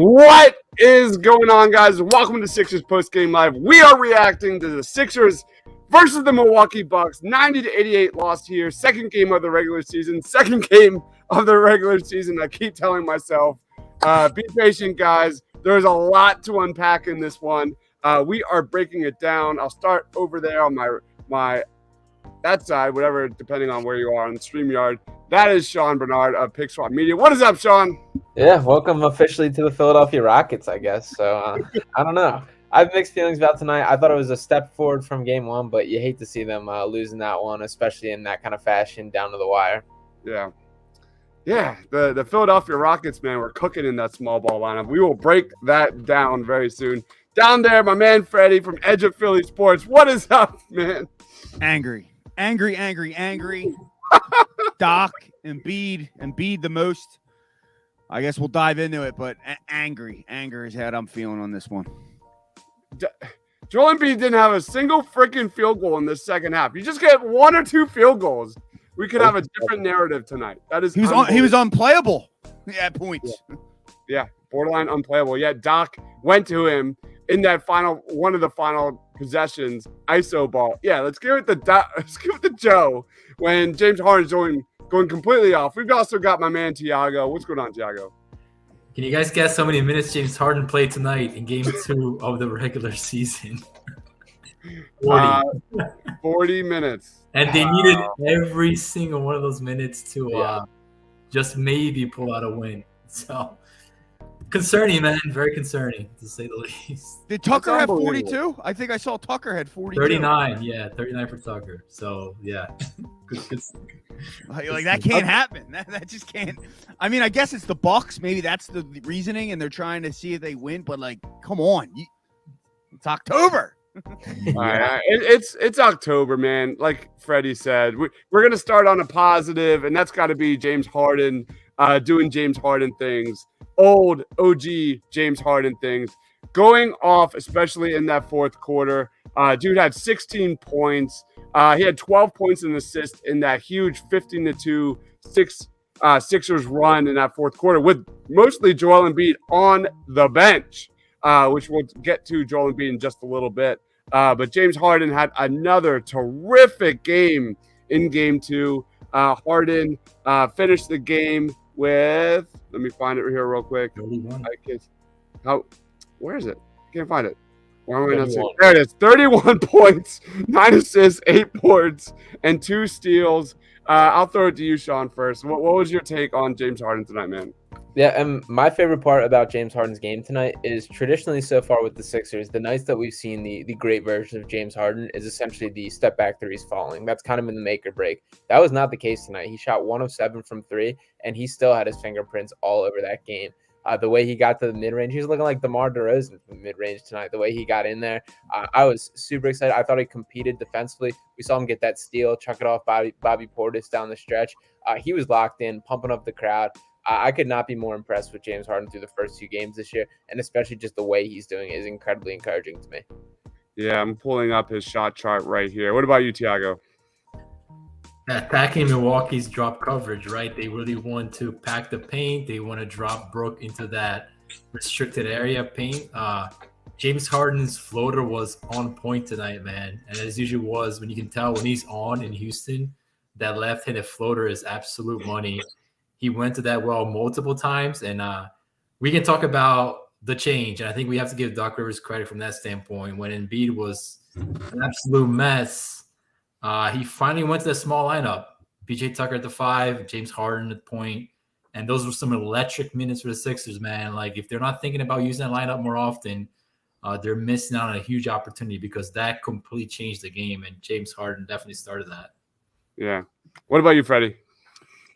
What is going on, guys? Welcome to Sixers Post Game Live. We are reacting to the Sixers versus the Milwaukee Bucks. 90-88 loss here. Second game of the regular season. I keep telling myself, be patient, guys. There's a lot to unpack in this one. We are breaking it down. I'll start over there on my that side, whatever, depending on where you are on StreamYard. That is Sean Bernard of Pick Swap Media. What is up, Sean? Yeah, welcome officially to the Philadelphia Rockets, I guess. So, I don't know. I have mixed feelings about tonight. I thought it was a step forward from game one, but you hate to see them losing that one, especially in that kind of fashion down to the wire. Yeah. The Philadelphia Rockets, man, we're cooking in that small ball lineup. We will break that down very soon. Down there, my man Freddie from Edge of Philly Sports. What is up, man? Angry. Doc, Embiid the most. I guess we'll dive into it, but angry is how I'm feeling on this one. Joel Embiid didn't have a single freaking field goal in this second half. You just get one or two field goals, we could have a different narrative tonight. That is, he was unplayable at points. Yeah, borderline unplayable. Yet Doc went to him in that one of the final possessions, ISO ball. Yeah, let's give it to Joe when James Harden's going completely off. We've also got my man Tiago. What's going on, Tiago? Can you guys guess how many minutes James Harden played tonight in Game 2 of the regular season? 40 minutes. And they needed every single one of those minutes to just maybe pull out a win. So concerning, man. Very concerning, to say the least. Did Tucker have 42? I think I saw Tucker had 42. 39, yeah. 39 for Tucker. So, yeah. good. Like that can't happen. That just can't. I mean, I guess it's the Bucks. Maybe that's the reasoning, and they're trying to see if they win. But, like, come on. It's October. It's October, man. Like Freddie said, we're going to start on a positive, and that's got to be James Harden doing James Harden things. Old OG James Harden things. Going off, especially in that fourth quarter. Dude had 16 points. He had 12 points and an assist in that huge 15-2 Sixers run in that fourth quarter with mostly Joel Embiid on the bench, which we'll get to Joel Embiid in just a little bit. But James Harden had another terrific game in Game 2. Harden finished the game with, let me find it here real quick. 31. Where is it? Can't find it. Why am I not seeing? There it is. 31 points, 9 assists, 8 boards, and 2 steals. I'll throw it to you, Sean, first. What was your take on James Harden tonight, man? Yeah, and my favorite part about James Harden's game tonight is traditionally so far with the Sixers, the nights that we've seen the great version of James Harden is essentially the step back threes falling. That's kind of been the make or break. That was not the case tonight. He shot 1 of 7 from 3, and he still had his fingerprints all over that game. The way he got to the mid-range, he was looking like DeMar DeRozan from mid-range tonight. The way he got in there, I was super excited. I thought he competed defensively. We saw him get that steal, chuck it off Bobby Portis down the stretch. He was locked in, pumping up the crowd. I could not be more impressed with James Harden through the first 2 games this year, and especially just the way he's doing it is incredibly encouraging to me. Yeah, I'm pulling up his shot chart right here. What about you, Tiago? Attacking Milwaukee's drop coverage, right? They really want to pack the paint. They want to drop Brook into that restricted area paint. James Harden's floater was on point tonight, man. And as usually was, when you can tell when he's on in Houston, that left-handed floater is absolute money. He went to that well multiple times, and we can talk about the change. And I think we have to give Doc Rivers credit from that standpoint. When Embiid was an absolute mess, he finally went to the small lineup. PJ Tucker at the 5, James Harden at the point. And those were some electric minutes for the Sixers, man. Like, if they're not thinking about using that lineup more often, they're missing out on a huge opportunity because that completely changed the game. And James Harden definitely started that. Yeah. What about you, Freddie?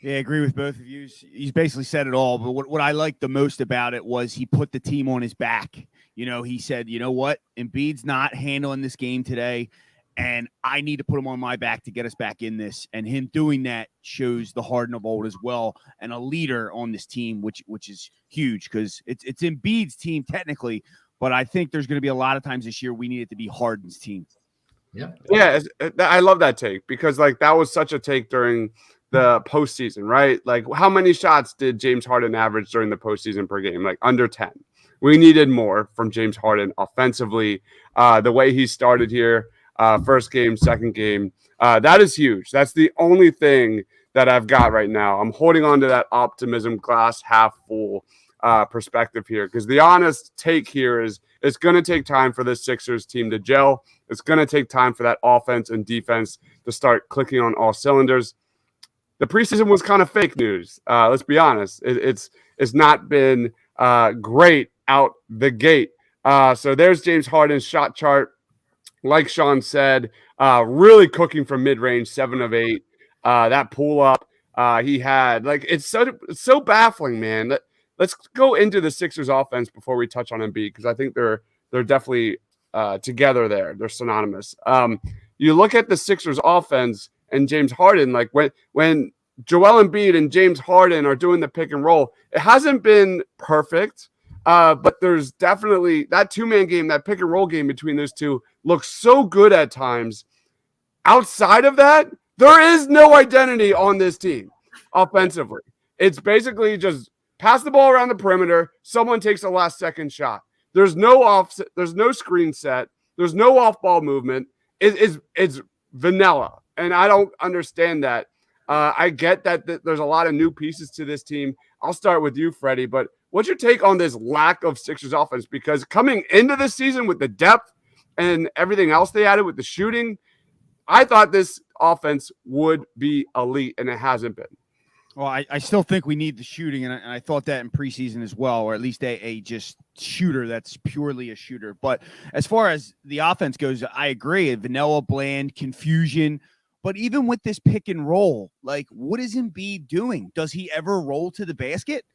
Yeah, I agree with both of you. He's basically said it all. But what I liked the most about it was he put the team on his back. You know, he said, you know what? Embiid's not handling this game today. And I need to put him on my back to get us back in this. And him doing that shows the Harden of old as well, and a leader on this team, which is huge because it's Embiid's team technically, but I think there's going to be a lot of times this year we need it to be Harden's team. Yeah, I love that take because like that was such a take during the postseason, right? Like how many shots did James Harden average during the postseason per game? Like under 10. We needed more from James Harden offensively. The way he started here, first game, second game, that is huge. That's the only thing that I've got right now. I'm holding on to that optimism, glass half full perspective here, because the honest take here is it's going to take time for this Sixers team to gel. It's going to take time for that offense and defense to start clicking on all cylinders. The preseason was kind of fake news. Let's be honest. It's not been great out the gate. So there's James Harden's shot chart. Like Sean said, really cooking from mid-range, 7 of 8. That pull up he had, like, it's so baffling, man. Let's go into the Sixers offense before we touch on Embiid, because I think they're definitely together there. They're synonymous. You look at the Sixers offense and James Harden, like when Joel Embiid and James Harden are doing the pick and roll, it hasn't been perfect, but there's definitely that two-man game, that pick and roll game between those two looks so good at times. Outside of that, there is no identity on this team offensively. It's basically just pass the ball around the perimeter. Someone takes a last-second shot. There's no there's no screen set. There's no off-ball movement. It's vanilla, and I don't understand that. I get that there's a lot of new pieces to this team. I'll start with you, Freddie, but what's your take on this lack of Sixers offense? Because coming into this season with the depth and everything else they added with the shooting, I thought this offense would be elite, and it hasn't been. Well, I still think we need the shooting, and I thought that in preseason as well, or at least a just shooter that's purely a shooter. But as far as the offense goes, I agree. Vanilla, bland, confusion. But even with this pick and roll, like, what is Embiid doing? Does he ever roll to the basket?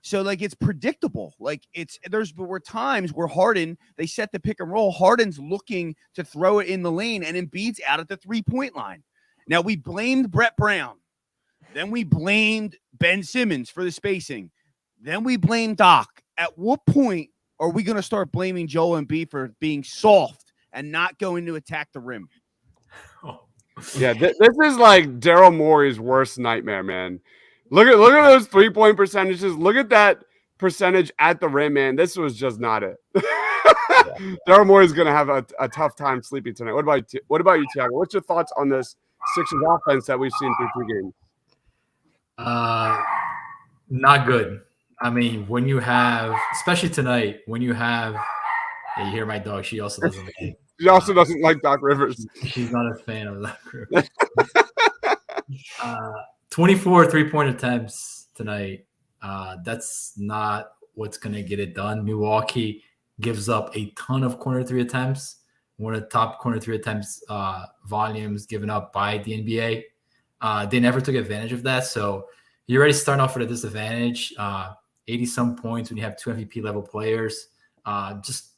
So, like, it's predictable. Like, there were times where Harden, they set the pick and roll. Harden's looking to throw it in the lane, and Embiid's out at the three-point line. Now, we blamed Brett Brown. Then we blamed Ben Simmons for the spacing. Then we blamed Doc. At what point are we going to start blaming Joel Embiid for being soft and not going to attack the rim? Yeah, this is like Daryl Morey's worst nightmare, man. Look at those 3-point percentages. Look at that percentage at the rim, man. This was just not it. Daryl Morey's going to have a tough time sleeping tonight. What about you, Thiago? What's your thoughts on this Sixers offense that we've seen through 3 games? Not good. I mean, when you have, especially tonight, when you have, you hear my dog. She also doesn't like. She also doesn't like Doc Rivers. She's not a fan of Doc Rivers. 24 3-point attempts tonight. That's not what's going to get it done. Milwaukee gives up a ton of corner 3 attempts. One of the top corner 3 attempts volumes given up by the NBA. They never took advantage of that. So you're already starting off with a disadvantage. 80-some points when you have 2 MVP level players. Just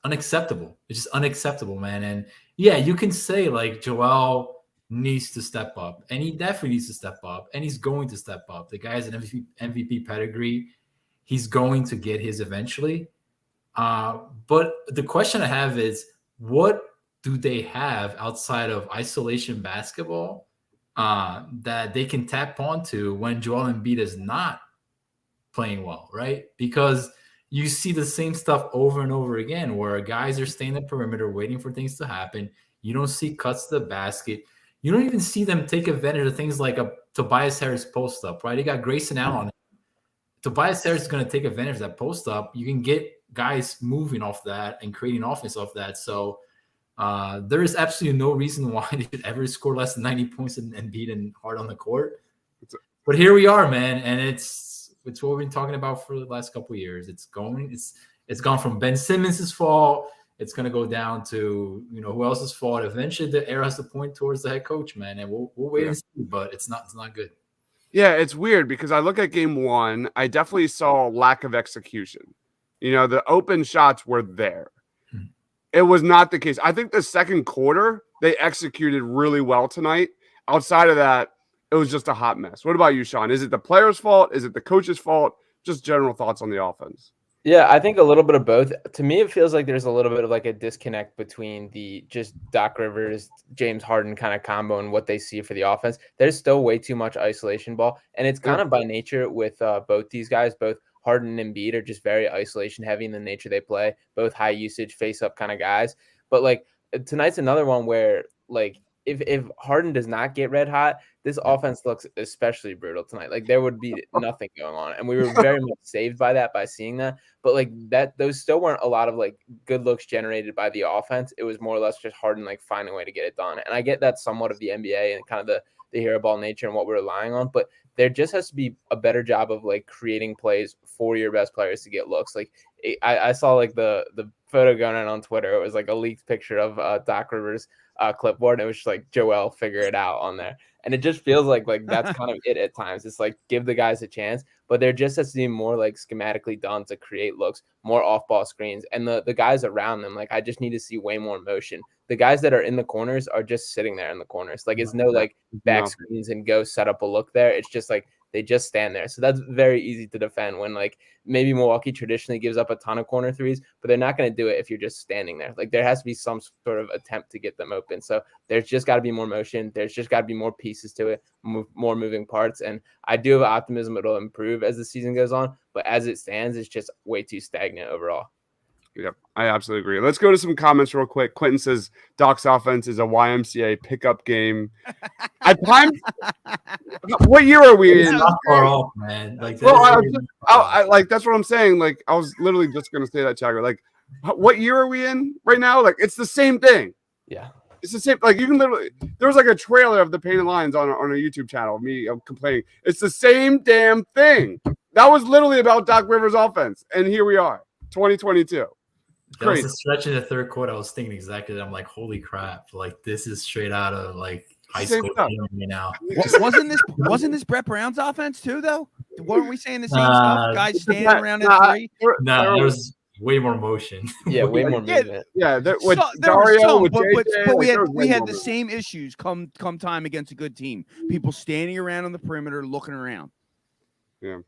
unacceptable. It's just unacceptable, man. And yeah, you can say like Joel needs to step up, and he definitely needs to step up, and he's going to step up. The guy has an MVP pedigree. He's going to get his eventually. But the question I have is, what do they have outside of isolation basketball that they can tap onto when Joel Embiid is not playing well, right? Because you see the same stuff over and over again where guys are staying in the perimeter waiting for things to happen. You don't see cuts to the basket. You don't even see them take advantage of things like a Tobias Harris post-up, right? They got Grayson Allen. Tobias Harris is going to take advantage of that post-up. You can get guys moving off that and creating offense off that. So there is absolutely no reason why they should ever score less than 90 points and beat and hard on the court. But here we are, man, and it's what we've been talking about for the last couple of years. It's gone from Ben Simmons' fault. It's going to go down to, who else's fault. Eventually, the arrow has to point towards the head coach, man, and we'll wait and see. But it's not good. Yeah, it's weird because I look at game 1. I definitely saw lack of execution. The open shots were there. It was not the case. I think the second quarter, they executed really well tonight. Outside of that, it was just a hot mess. What about you, Sean? Is it the player's fault? Is it the coach's fault? Just general thoughts on the offense. Yeah, I think a little bit of both. To me, it feels like there's a little bit of like a disconnect between the just Doc Rivers, James Harden kind of combo and what they see for the offense. There's still way too much isolation ball. And it's kind of by nature with both these guys, both Harden and Embiid are just very isolation heavy in the nature they play, both high usage face up kind of guys. But like tonight's another one where like if Harden does not get red hot, this offense looks especially brutal tonight. Like there would be nothing going on, and we were very much saved by that by seeing that. But like that, those still weren't a lot of like good looks generated by the offense. It was more or less just Harden like finding a way to get it done. And I get that somewhat of the NBA and kind of the hero ball nature and what we're relying on, but there just has to be a better job of like creating plays for your best players to get looks. Like I saw like the photo going on Twitter. It was like a leaked picture of Doc Rivers clipboard. And it was just like Joel figure it out on there. And it just feels like that's kind of it at times. It's like give the guys a chance, but there just has to be more like schematically done to create looks, more off ball screens, and the guys around them. Like I just need to see way more motion. The guys that are in the corners are just sitting there in the corners. Like it's no like back screens and go set up a look there. It's just like they just stand there. So that's very easy to defend when like maybe Milwaukee traditionally gives up a ton of corner threes, but they're not going to do it if you're just standing there. Like there has to be some sort of attempt to get them open. So there's just got to be more motion. There's just got to be more pieces to it, more moving parts. And I do have optimism it'll improve as the season goes on, but as it stands, it's just way too stagnant overall. Yep, I absolutely agree. Let's go to some comments real quick. Quentin says Doc's offense is a YMCA pickup game. What year are we in? Not far off, man. Like, like that's what I'm saying. Like I was literally just gonna say that, Chagger. Like, what year are we in right now? Like it's the same thing. Yeah, it's the same. Like you can literally. There was like a trailer of the Painted Lines on a YouTube channel. I'm complaining. It's the same damn thing. That was literally about Doc Rivers' offense, and here we are, 2022. There was a stretch in the third quarter. I was thinking exactly that. I'm like, holy crap! Like this is straight out of like high school now. Wasn't this Brett Brown's offense too, though? Weren't we saying the same stuff? Guys standing around at three. No, there was way more motion. Yeah, way more movement. Yeah, but we had the same issues come time against a good team. People standing around on the perimeter, looking around. Yeah.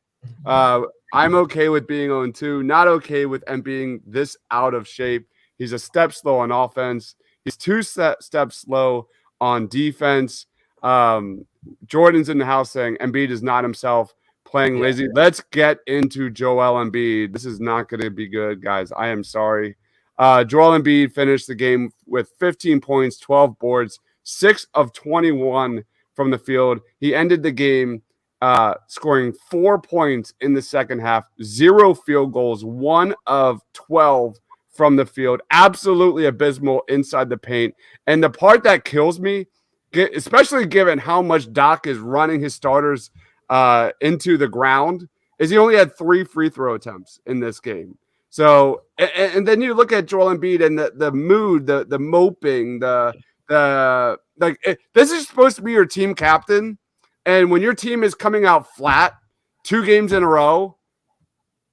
I'm okay with being 0-2, not okay with M being this out of shape. He's a step slow on offense. He's two steps slow on defense. Jordan's in the house saying Embiid is not himself, playing lazy. Yeah. Let's get into Joel Embiid. This is not going to be good, guys. I am sorry. Joel Embiid finished the game with 15 points, 12 boards, 6 of 21 from the field. He ended the game scoring 4 points in the second half, 0 field goals, 1 of 12 from the field. Absolutely abysmal inside the paint. And the part that kills me, especially given how much Doc is running his starters into the ground, is he only had 3 free throw attempts in this game. So, and then you look at Joel Embiid and the mood, the moping, this is supposed to be your team captain. And when your team is coming out flat 2 games in a row,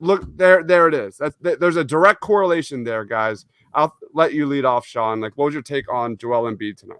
look, there it is. There's a direct correlation there, guys. I'll let you lead off, Sean. Like, what was your take on Joel Embiid tonight?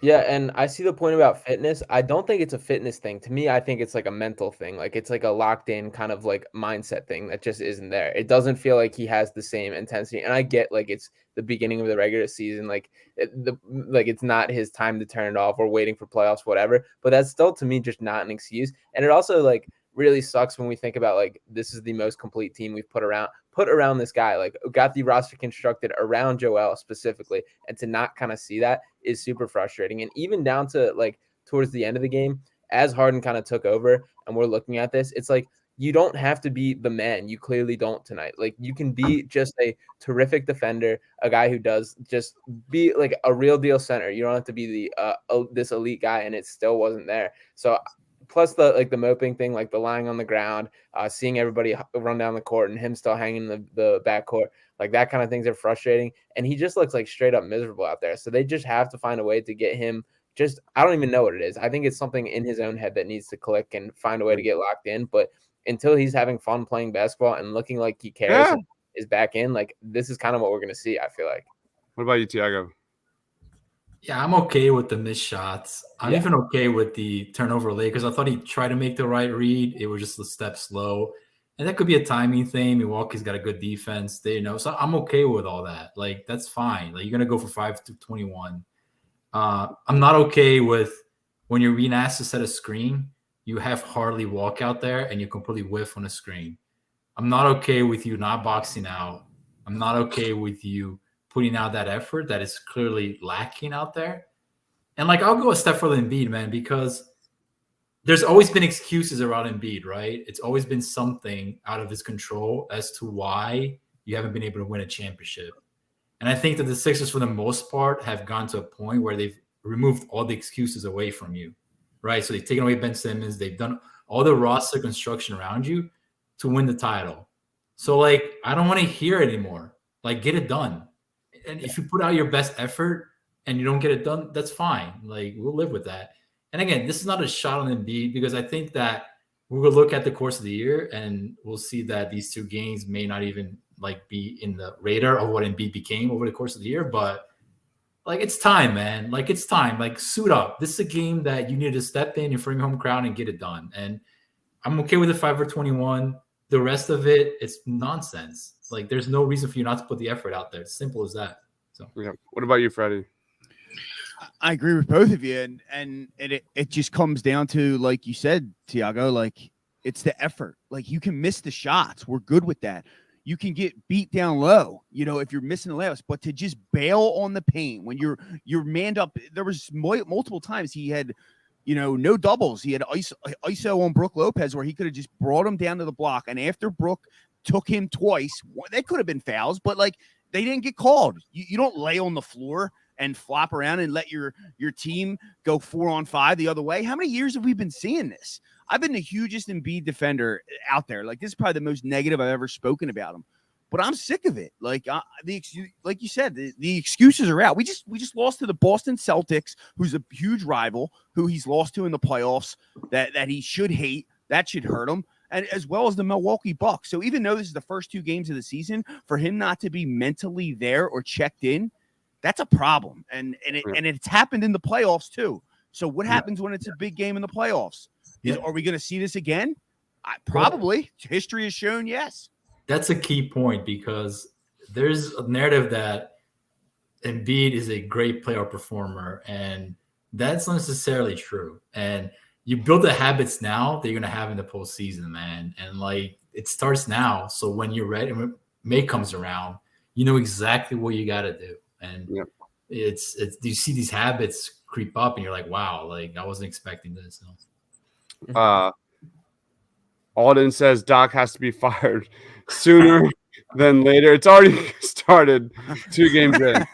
Yeah, and I see the point about fitness. I don't think it's a fitness thing. To me, I think it's like a mental thing. Like it's like a locked in kind of like mindset thing that just isn't there. It doesn't feel like he has the same intensity. And I get like it's the beginning of the regular season. Like it's not his time to turn it off or waiting for playoffs, whatever. But that's still to me just not an excuse. And it also like really sucks when we think about like this is the most complete team we've put around this guy, like got the roster constructed around Joel specifically, and to not kind of see that is super frustrating. And even down to like towards the end of the game, as Harden kind of took over and we're looking at this, it's like you don't have to be the man. You clearly don't tonight. Like you can be just a terrific defender, a guy who does just be like a real deal center. You don't have to be the this elite guy, and it still wasn't there. So plus the moping thing, like the lying on the ground, seeing everybody run down the court and him still hanging in the backcourt, like that kind of things are frustrating. And he just looks like straight up miserable out there. So they just have to find a way to get him I don't even know what it is. I think it's something in his own head that needs to click and find a way to get locked in. But until he's having fun playing basketball and looking like he cares and is back in, like this is kind of what we're going to see, I feel like. What about you, Tiago? Yeah, I'm okay with the missed shots. I'm even okay with the turnover late because I thought he tried to make the right read. It was just a step slow. And that could be a timing thing. Milwaukee's got a good defense. So I'm okay with all that. Like, that's fine. Like, you're going to go for 5 to 21. I'm not okay with when you're being asked to set a screen, you have Harley walk out there and you completely whiff on a screen. I'm not okay with you not boxing out. I'm not okay with you putting out that effort that is clearly lacking out there. And like, I'll go a step further than Embiid, man, because there's always been excuses around Embiid, right? It's always been something out of his control as to why you haven't been able to win a championship. And I think that the Sixers, for the most part, have gone to a point where they've removed all the excuses away from you, right? So they've taken away Ben Simmons. They've done all the roster construction around you to win the title. So, like, I don't want to hear it anymore. Like, get it done. And if you put out your best effort and you don't get it done, that's fine. Like, we'll live with that. And again, this is not a shot on Embiid, because I think that we will look at the course of the year and we'll see that these 2 games may not even like be in the radar of what Embiid became over the course of the year. But like, it's time, man. Like, it's time. Like, suit up. This is a game that you need to step in front of your home crowd and get it done. And I'm okay with the 5 for 21. The rest of it, it's nonsense. Like, there's no reason for you not to put the effort out there. It's simple as that. So, yeah. What about you, Freddie? I agree with both of you, and it just comes down to, like you said, Tiago, like, it's the effort. Like, you can miss the shots. We're good with that. You can get beat down low, if you're missing the layups, but to just bail on the paint when you're manned up. There was multiple times he had, no doubles. He had ISO on Brook Lopez where he could have just brought him down to the block. And after Brook took him twice, they could have been fouls, but like, they didn't get called. You don't lay on the floor and flop around and let your team go 4-on-5 the other way. How many years have we been seeing this? I've been the hugest Embiid defender out there. Like, this is probably the most negative I've ever spoken about him. But I'm sick of it. Like, like you said, the excuses are out. We just lost to the Boston Celtics, who's a huge rival, who he's lost to in the playoffs, that he should hate. That should hurt him. And as well as the Milwaukee Bucks. So even though this is the first 2 games of the season, for him not to be mentally there or checked in, that's a problem. And it's happened in the playoffs too. So what happens when it's a big game in the playoffs? Are we going to see this again? Probably. History has shown yes. That's a key point, because there's a narrative that Embiid is a great player performer, and that's not necessarily true. And you build the habits now that you're going to have in the postseason, man. And like, it starts now. So when you're ready, when May comes around, you know exactly what you got to do. And it's you see these habits creep up and you're like, wow, like, I wasn't expecting this. Alden says Doc has to be fired sooner than later. It's already started 2 games in.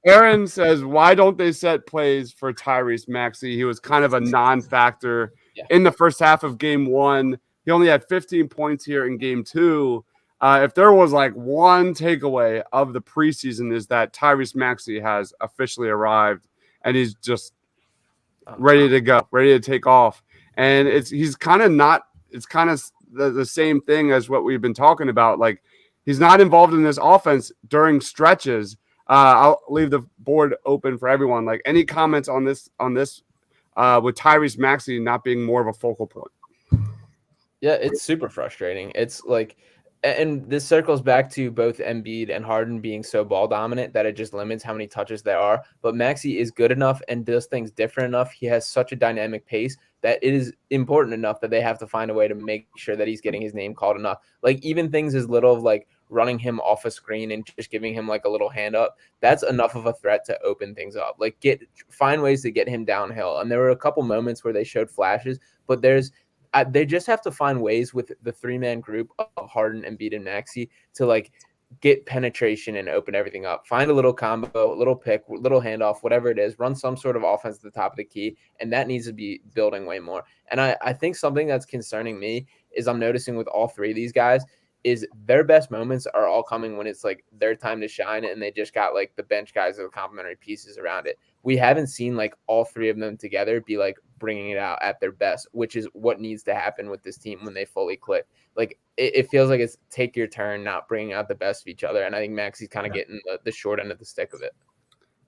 Aaron says, why don't they set plays for Tyrese Maxey? He was kind of a non-factor in the first half of game 1. He only had 15 points here in game 2. If there was like one takeaway of the preseason, is that Tyrese Maxey has officially arrived and he's just ready to go, ready to take off. And he's kind of not, it's kind of the same thing as what we've been talking about. Like, he's not involved in this offense during stretches. I'll leave the board open for everyone. Like, any comments on this with Tyrese Maxey not being more of a focal point? Yeah, it's super frustrating. It's like, and this circles back to both Embiid and Harden being so ball dominant that it just limits how many touches there are. But Maxey is good enough and does things different enough. He has such a dynamic pace that it is important enough that they have to find a way to make sure that he's getting his name called enough. Like, even things as little of like running him off a screen and just giving him like a little hand up, that's enough of a threat to open things up. Like, find ways to get him downhill. And there were a couple moments where they showed flashes, but they just have to find ways with the 3-man group of Harden, Embiid, and Maxey to like get penetration and open everything up. Find a little combo, little pick, little handoff, whatever it is. Run some sort of offense at the top of the key, and that needs to be building way more. And I think something that's concerning me is I'm noticing with all 3 of these guys is their best moments are all coming when it's like their time to shine, and they just got like the bench guys or the complementary pieces around it. We haven't seen like all 3 of them together be like bringing it out at their best, which is what needs to happen with this team when they fully click. Like, it feels like it's take your turn, not bringing out the best of each other. And I think Maxey's kind of getting the short end of the stick of it.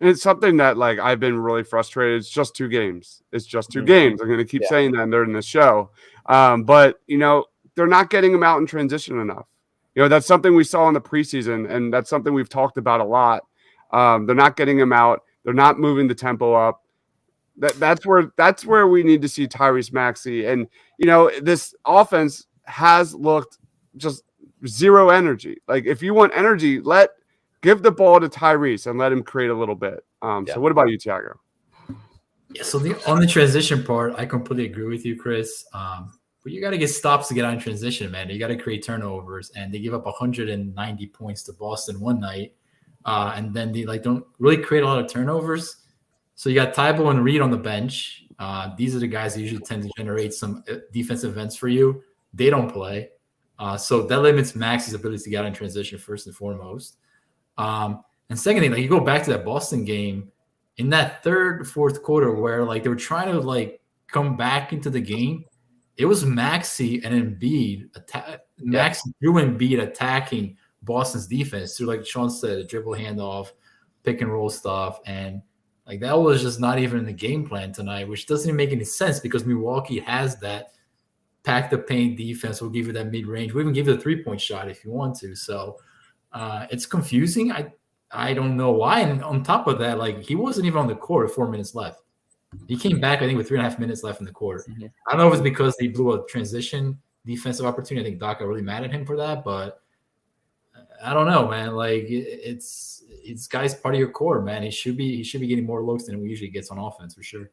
And it's something that, like, I've been really frustrated. It's just 2 games. It's just 2 games. I'm going to keep saying that during the show. But, they're not getting them out in transition enough. That's something we saw in the preseason, and that's something we've talked about a lot. They're not getting them out. They're not moving the tempo up. That's where we need to see Tyrese Maxey. And, this offense has looked just zero energy. Like if you want energy, give the ball to Tyrese and let him create a little bit. So what about you, Thiago? Yeah, so on the transition part, I completely agree with you, Chris. But you got to get stops to get on transition, man. You got to create turnovers, and they give up 190 points to Boston one night, and then they don't really create a lot of turnovers. So you got Tybo and Reed on the bench. These are the guys that usually tend to generate some defensive events for you. They don't play, so that limits Max's ability to get on transition first and foremost. And secondly, you go back to that Boston game in that third, fourth quarter where they were trying to come back into the game. It was Maxey and Embiid Drew Embiid attacking Boston's defense through, like Sean said, a dribble handoff, pick and roll stuff. And that was just not even in the game plan tonight, which doesn't even make any sense because Milwaukee has that pack the paint defense. Will give you that mid range. We'll even give you the 3-point shot if you want to. So it's confusing. I don't know why. And on top of that, he wasn't even on the court with 4 minutes left. He came back, I think, with 3.5 minutes left in the quarter. Mm-hmm. I don't know if it's because he blew a transition defensive opportunity. I think Doc got really mad at him for that, but I don't know, man. It's guy's part of your core, man. He should be getting more looks than he usually gets on offense for sure.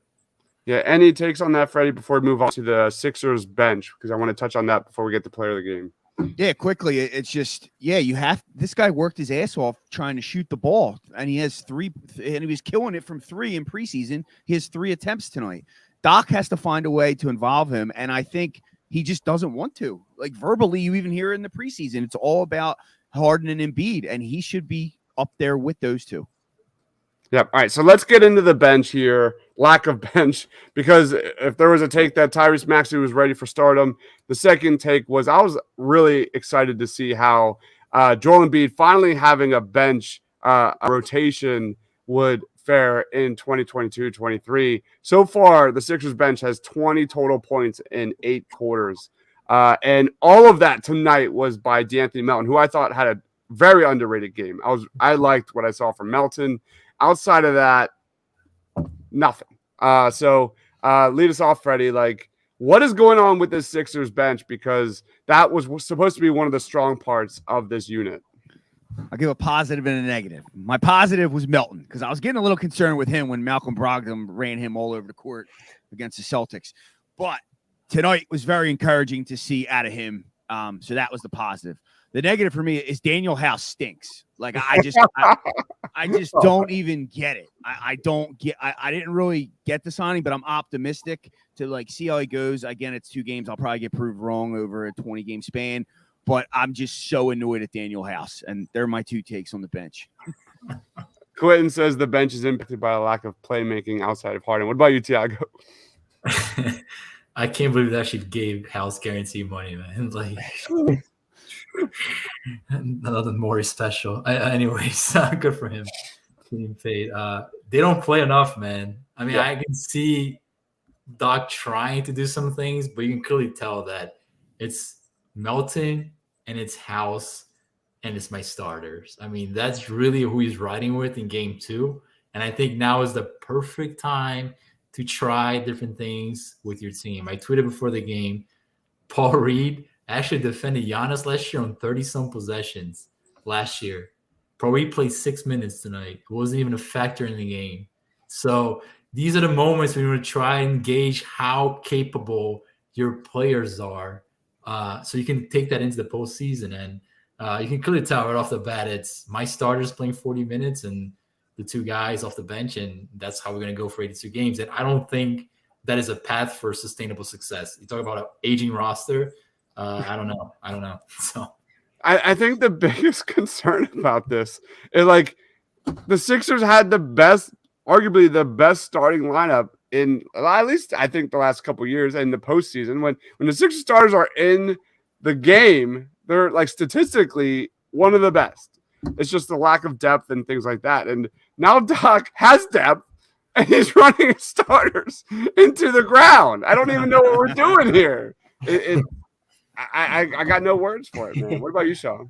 Yeah, any takes on that, Freddie, before we move on to the Sixers bench? Because I want to touch on that before we get to player of the game. Yeah, quickly. It's just, this guy worked his ass off trying to shoot the ball, and he has 3, and he was killing it from 3 in preseason. He has 3 attempts tonight. Doc has to find a way to involve him, and I think he just doesn't want to. Verbally, you even hear it in the preseason. It's all about Harden and Embiid, and he should be up there with those two. Yep. All right. So let's get into the bench here. Lack of bench, because if there was a take that Tyrese Maxey was ready for stardom, the second take was I was really excited to see how Joel Embiid finally having a bench a rotation would fare in 2022-23. So far, the Sixers bench has 20 total points in 8 quarters. And all of that tonight was by DeAnthony Melton, who I thought had a very underrated game. I liked what I saw from Melton. Outside of that, nothing. So lead us off, Freddie. What is going on with this Sixers bench? Because that was supposed to be one of the strong parts of this unit. I'll give a positive and a negative. My positive was Melton, because I was getting a little concerned with him when Malcolm Brogdon ran him all over the court against the Celtics. But tonight was very encouraging to see out of him. So that was the positive. The negative for me is Daniel House stinks. I just don't even get it. I didn't really get the signing, but I'm optimistic to see how he goes. Again, it's 2 games. I'll probably get proved wrong over a 20-game span, but I'm just so annoyed at Daniel House, and they're my 2 takes on the bench. Quentin says the bench is impacted by a lack of playmaking outside of Harden. What about you, Thiago? I can't believe they actually gave House guarantee money, man. Nothing more special. Anyways, good for him. Getting paid. They don't play enough, man. I mean, I can see Doc trying to do some things, but you can clearly tell that it's Melton and it's House and it's my starters. I mean, that's really who he's riding with in game 2. And I think now is the perfect time to try different things with your team. I tweeted before the game, Paul Reed actually defended Giannis last year on 30-some possessions last year. Paul Reed played 6 minutes tonight. It wasn't even a factor in the game. So these are the moments when you want to try and gauge how capable your players are. So you can take that into the postseason. And you can clearly tell right off the bat, it's my starters playing 40 minutes and the 2 guys off the bench. And that's how we're going to go for 82 games. And I don't think that is a path for sustainable success. You talk about an aging roster. I don't know. So I think the biggest concern about this is the Sixers had arguably the best starting lineup in at least I think the last couple of years in the postseason. When the Sixers starters are in the game, they're statistically one of the best. It's just the lack of depth and things like that. And now Doc has depth and he's running his starters into the ground. I don't even know what we're doing here. I got no words for it, man. What about you, Sean?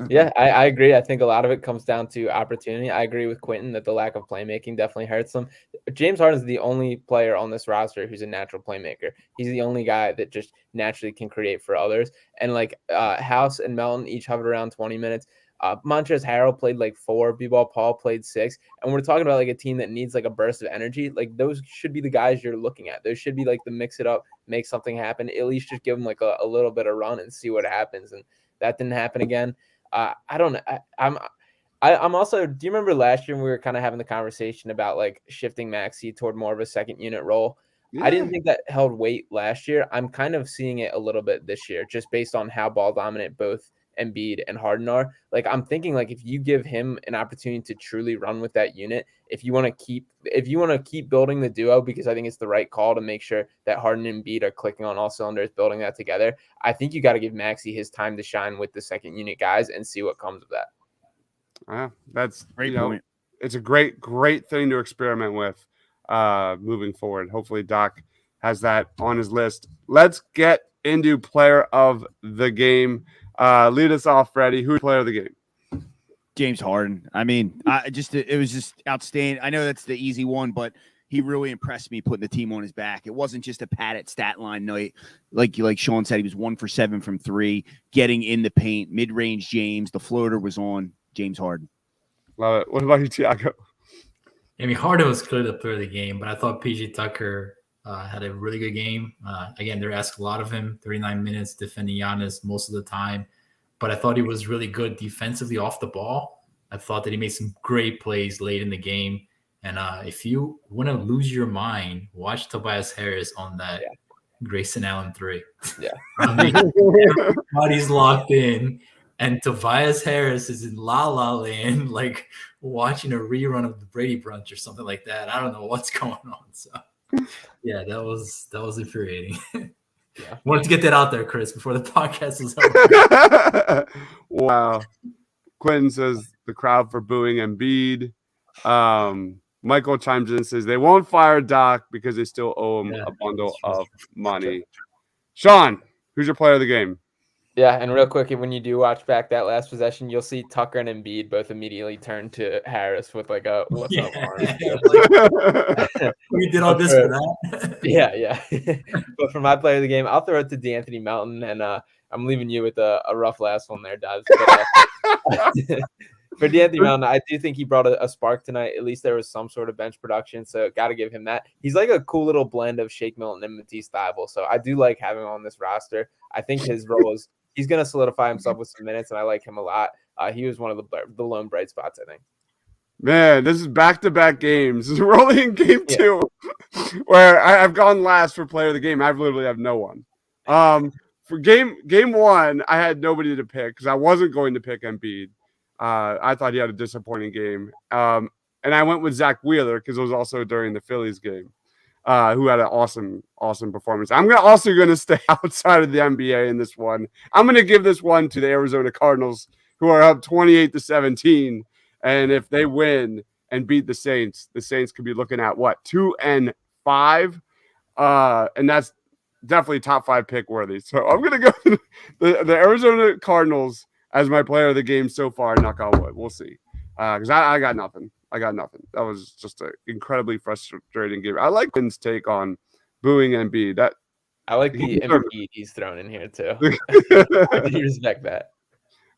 Yeah, I agree. I think a lot of it comes down to opportunity. I agree with Quentin that the lack of playmaking definitely hurts them. James Harden is the only player on this roster who's a natural playmaker. He's the only guy that just naturally can create for others. And like House and Melton each hovered around 20 minutes. Montrezl Harrell played like 4, B-Ball Paul played 6. And we're talking about like a team that needs like a burst of energy. Like those should be the guys you're looking at. Those should be like the mix it up, make something happen. At least just give them like a little bit of run and see what happens. And that didn't happen again. I don't know. I'm also. Do you remember last year when we were kind of having the conversation about like shifting Maxey toward more of a second unit role? I didn't think that held weight last year. I'm kind of seeing it a little bit this year, just based on how ball dominant both Embiid and Harden are. Like I'm thinking, like if you give him an opportunity to truly run with that unit, if you want to keep building the duo, because I think it's the right call to make sure that Harden and Embiid are clicking on all cylinders, building that together. I think you got to give Maxey his time to shine with the second unit guys and see what comes of that. That's Great point. It's a great thing to experiment with moving forward. Hopefully Doc has that on his list. Let's get into player of the game. Lead us off, Freddie. Who's player of the game? James Harden. I mean, it was just outstanding. I know that's the easy one, but he really impressed me putting the team on his back. It wasn't just a padded stat line night. Like Sean said, he was 1 for 7 from 3, getting in the paint, mid-range James. The floater was on James Harden. Love it. What about you, Tiago? I mean, Harden was clearly the player of the game, but I thought PG Tucker had a really good game. Again, they're asking a lot of him, 39 minutes defending Giannis most of the time. But I thought he was really good defensively off the ball. I thought that he made some great plays late in the game. And if you want to lose your mind, watch Tobias Harris on that Grayson Allen 3. Yeah. I mean, everybody's locked in. And Tobias Harris is in La La Land, like watching a rerun of the Brady Brunch or something like that. I don't know what's going on. So, yeah, that was infuriating. Yeah. Wanted to get that out there, Chris, before the podcast was over. Wow. Quentin says the crowd for booing Embiid. Michael chimes in and says they won't fire Doc because they still owe him a bundle of money. Sean, who's your player of the game? Yeah, and real quick, when you do watch back that last possession, you'll see Tucker and Embiid both immediately turn to Harris with like a "What's up, Harden?" We did all this for that. Yeah. But for my player of the game, I'll throw it to DeAnthony Melton, and I'm leaving you with a rough last one there, Dubs. For DeAnthony Melton, I do think he brought a spark tonight. At least there was some sort of bench production, so got to give him that. He's like a cool little blend of Shake Milton and Matisse Thybulle, so I do like having him on this roster. I think his role is he's going to solidify himself with some minutes, and I like him a lot. He was one of the lone bright spots, I think. Man, this is back-to-back games. We're only in game 2, where I've gone last for player of the game. I literally have no one. For game 1, I had nobody to pick because I wasn't going to pick Embiid. I thought he had a disappointing game. And I went with Zach Wheeler because it was also during the Phillies game, who had an awesome performance. I'm also going to stay outside of the NBA in this one. I'm going to give this one to the Arizona Cardinals, who are up 28-17. And if they win and beat the Saints could be looking at 2-5. And that's definitely top 5 pick worthy. So I'm going to go the Arizona Cardinals as my player of the game so far. Knock on wood. We'll see. Because I got nothing. That was just an incredibly frustrating game. I like Quinn's take on booing Embiid. I like the Embiid he's thrown in here too. I do respect that.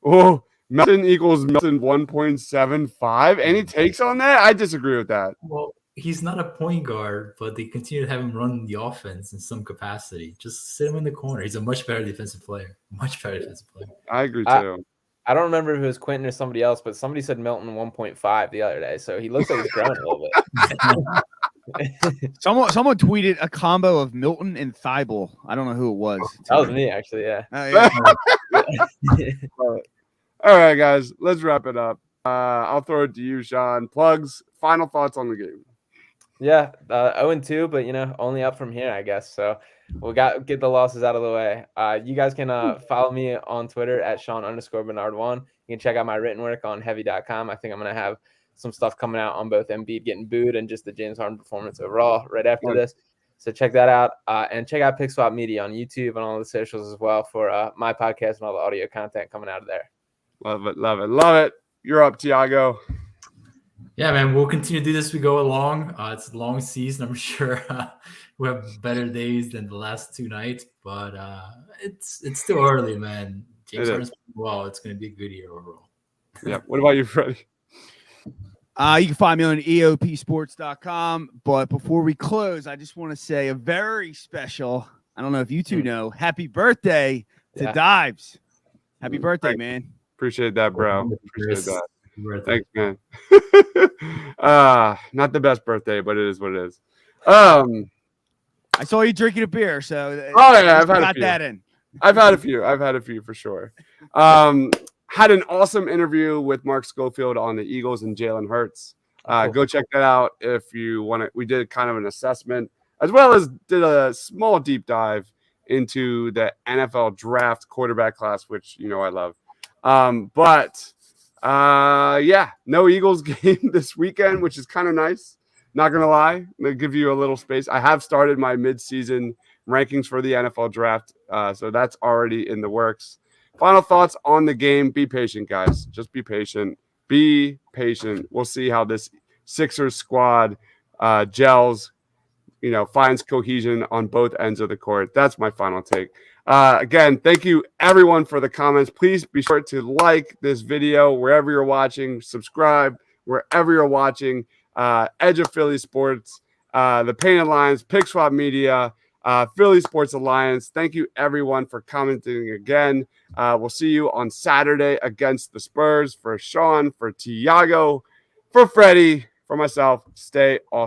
Oh, Melton equals Melton 1.75. Any takes on that? I disagree with that. Well, he's not a point guard, but they continue to have him run the offense in some capacity. Just sit him in the corner. He's a much better defensive player. I agree too. I don't remember if it was Quentin or somebody else, but somebody said Melton 1.5 the other day. So he looks like he's growing a little bit. Someone tweeted a combo of Milton and Thybulle. I don't know who it was. That was me, actually. Yeah. All right, guys, let's wrap it up. I'll throw it to you, Sean. Plugs, final thoughts on the game. Yeah, 0-2, but only up from here, I guess. So we'll get the losses out of the way. You guys can follow me on Twitter at Sean_Bernard1. You can check out my written work on heavy.com. I think I'm gonna have some stuff coming out on both Embiid getting booed and just the James Harden performance overall right after this. So check that out. And check out Pick Swap Media on YouTube and all the socials as well for my podcast and all the audio content coming out of there. Love it, love it, love it. You're up, Tiago. Yeah, man, we'll continue to do this as we go along. It's a long season. I'm sure we have better days than the last 2 nights, but it's still early, man. James Harden's playing well. It's going to be a good year overall. Yeah. What about you, Freddie? You can find me on eopsports.com. But before we close, I just want to say a very special, I don't know if you two know, happy birthday to Dives. Happy birthday, man. Appreciate that, bro. Appreciate that. Thanks, man. Not the best birthday, but it is what it is. I saw you drinking a beer, so I've had got that in. I've had a few for sure. Had an awesome interview with Mark Schofield on the Eagles and Jalen Hurts. Go check that out if you want to. We did kind of an assessment as well as did a small deep dive into the NFL draft quarterback class, which I love. No Eagles game this weekend, which is kind of nice. Not gonna lie, I'm gonna give you a little space. I have started my mid-season rankings for the NFL draft, so that's already in the works. Final thoughts on the game: be patient, guys. Just be patient. Be patient. We'll see how this Sixers squad gels. Finds cohesion on both ends of the court. That's my final take. Again, thank you everyone for the comments. Please be sure to like this video wherever you're watching, subscribe wherever you're watching. Edge of Philly Sports, the Painted Lines, Pick Swap Media, Philly Sports Alliance. Thank you everyone for commenting again. We'll see you on Saturday against the Spurs. For Sean, for Tiago, for Freddie, for myself, stay awesome.